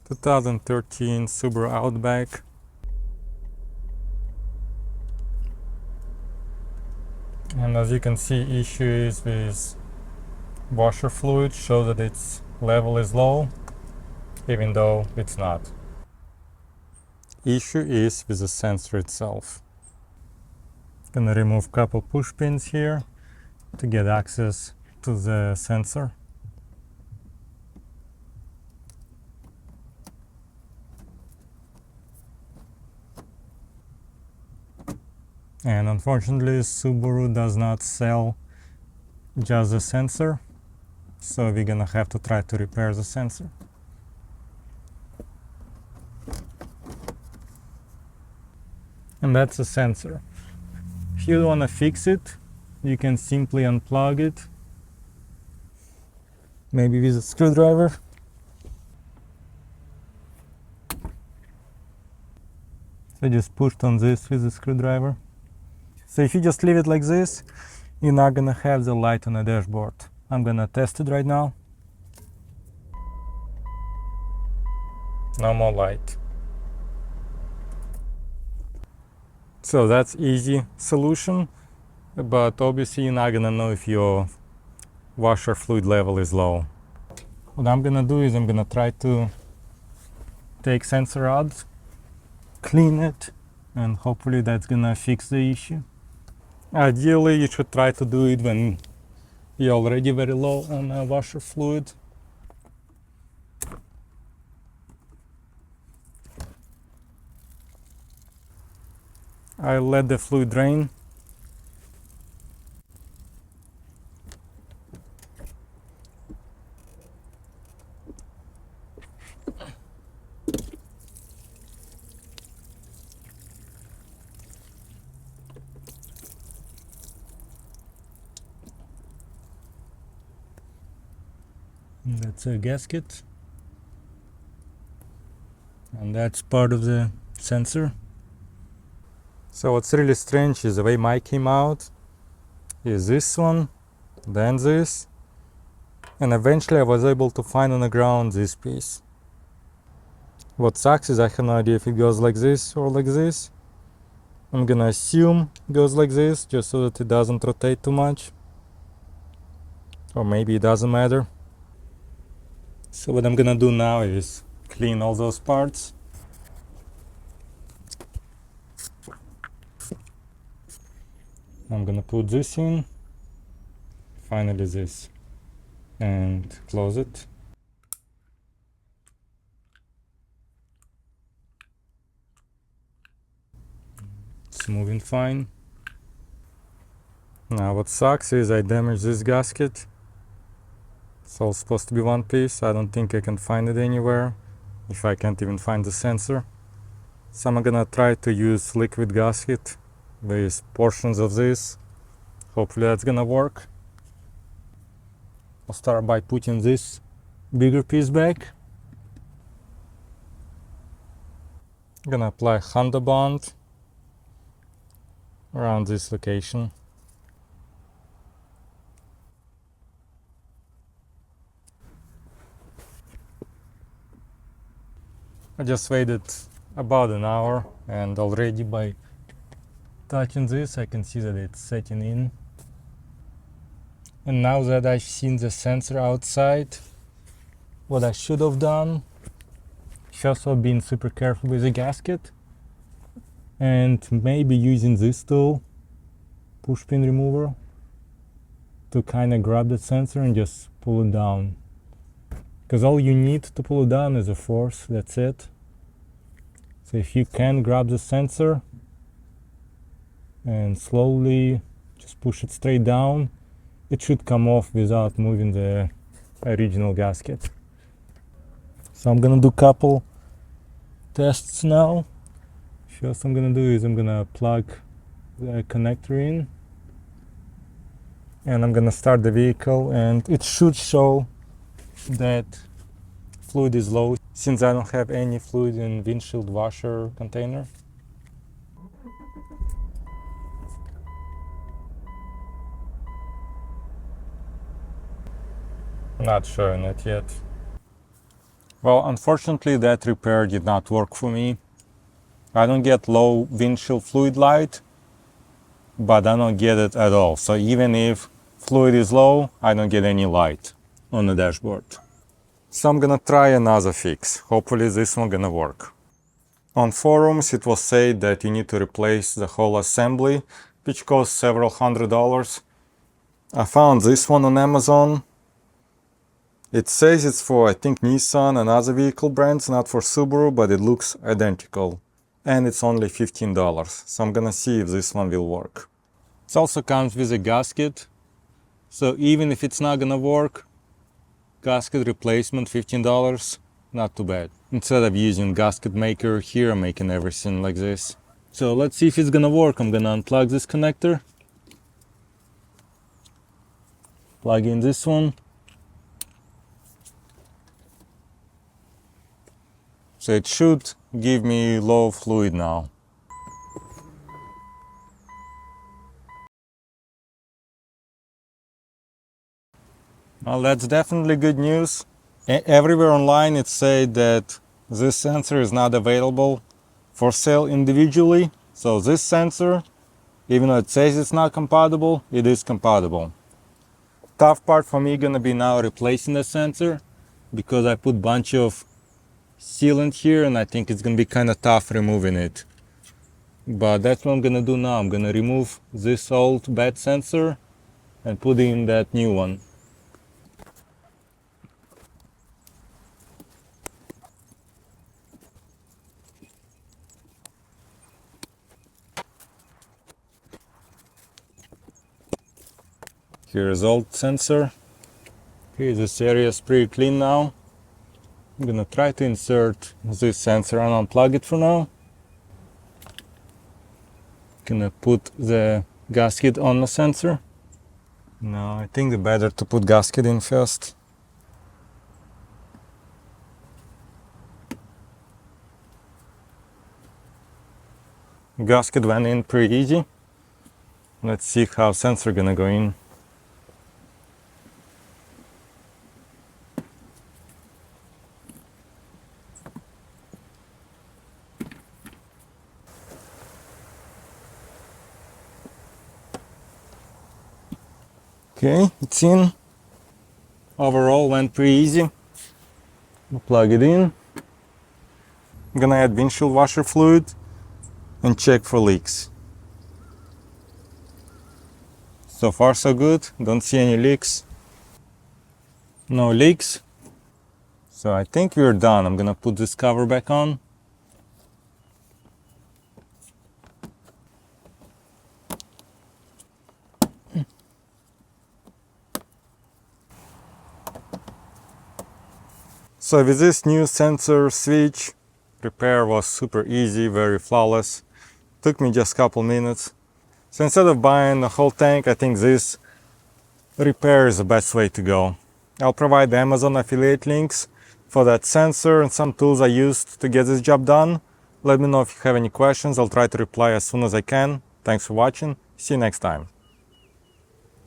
2013 Subaru Outback. And as you can see, issue is with washer fluid, show that its level is low, even though it's not. Issue is with the sensor itself. Gonna remove couple push pins here to get access to the sensor. And unfortunately, Subaru does not sell just the sensor, so we're gonna have to try to repair the sensor. And that's the sensor. If you want to fix it, you can simply unplug it, maybe with a screwdriver. So just pushed on this with a screwdriver. So if you just leave it like this, you're not gonna have the light on the dashboard. I'm gonna test it right now. No more light. So that's easy solution, but obviously you're not gonna know if your washer fluid level is low. What I'm gonna do is I'm gonna try to take sensor out, clean it, and hopefully that's gonna fix the issue. Ideally, you should try to do it when you're already very low on washer fluid. I let the fluid drain. That's a gasket, and that's part of the sensor. So what's really strange is the way mine came out is this one, then this, and eventually I was able to find on the ground this piece. What sucks is I have no idea if it goes like this or like this. I'm gonna assume it goes like this just so that it doesn't rotate too much, or maybe it doesn't matter. So what I'm gonna do now is clean all those parts. I'm gonna put this in, finally this, and close it. It's moving fine. Now what sucks is I damaged this gasket. It's all supposed to be one piece. I don't think I can find it anywhere, if I can't even find the sensor. So I'm gonna try to use liquid gasket with portions of this. Hopefully that's gonna work. I'll start by putting this bigger piece back. I'm gonna apply Honda bond around this location. I just waited about an hour, and already by touching this I can see that it's setting in. And now that I've seen the sensor outside, what I should have done is also been super careful with the gasket, and maybe using this tool, push pin remover, to kind of grab the sensor and just pull it down. Because all you need to pull it down is a force, that's it. So if you can grab the sensor and slowly just push it straight down, it should come off without moving the original gasket. So I'm gonna do a couple tests now. First I'm gonna do is I'm gonna plug the connector in, and I'm gonna start the vehicle, and it should show that fluid is low, since I don't have any fluid in windshield washer container. Not showing it yet. Well, unfortunately that repair did not work for me. I don't get low windshield fluid light, but I don't get it at all. So even if fluid is low, I don't get any light on the dashboard. So I'm gonna try another fix. Hopefully this one gonna work. On forums it was said that you need to replace the whole assembly, which costs several $100s. I found this one on Amazon. It says it's for, I think, Nissan and other vehicle brands, not for Subaru, but it looks identical. And it's only $15. So I'm gonna see if this one will work. It also comes with a gasket. So even if it's not gonna work, gasket replacement, $15, not too bad. Instead of using gasket maker, here I'm making everything like this. So let's see if it's gonna work. I'm gonna unplug this connector. Plug in this one. So it should give me low fluid now. Well, that's definitely good news. Everywhere online it said that this sensor is not available for sale individually. So this sensor, even though it says it's not compatible, it is compatible. Tough part for me gonna be now replacing the sensor, because I put bunch of sealant here and I think it's gonna be kind of tough removing it. But that's what I'm gonna do now. I'm gonna remove this old bad sensor and put in that new one. Here's old sensor. Okay, this area is pretty clean now. I'm gonna try to insert this sensor and unplug it for now. Gonna put the gasket on the sensor. No, I think the better to put gasket in first. Gasket went in pretty easy. Let's see how sensor gonna go in. Okay, it's in. Overall went pretty easy. Plug it in. I'm gonna add windshield washer fluid and check for leaks. So far so good, don't see any leaks. No leaks. So I think we're done. I'm gonna put this cover back on. So with this new sensor switch, repair was super easy, very flawless. Took me just a couple minutes. So instead of buying the whole tank, I think this repair is the best way to go. I'll provide the Amazon affiliate links for that sensor and some tools I used to get this job done. Let me know if you have any questions. I'll try to reply as soon as I can. Thanks for watching. See you next time.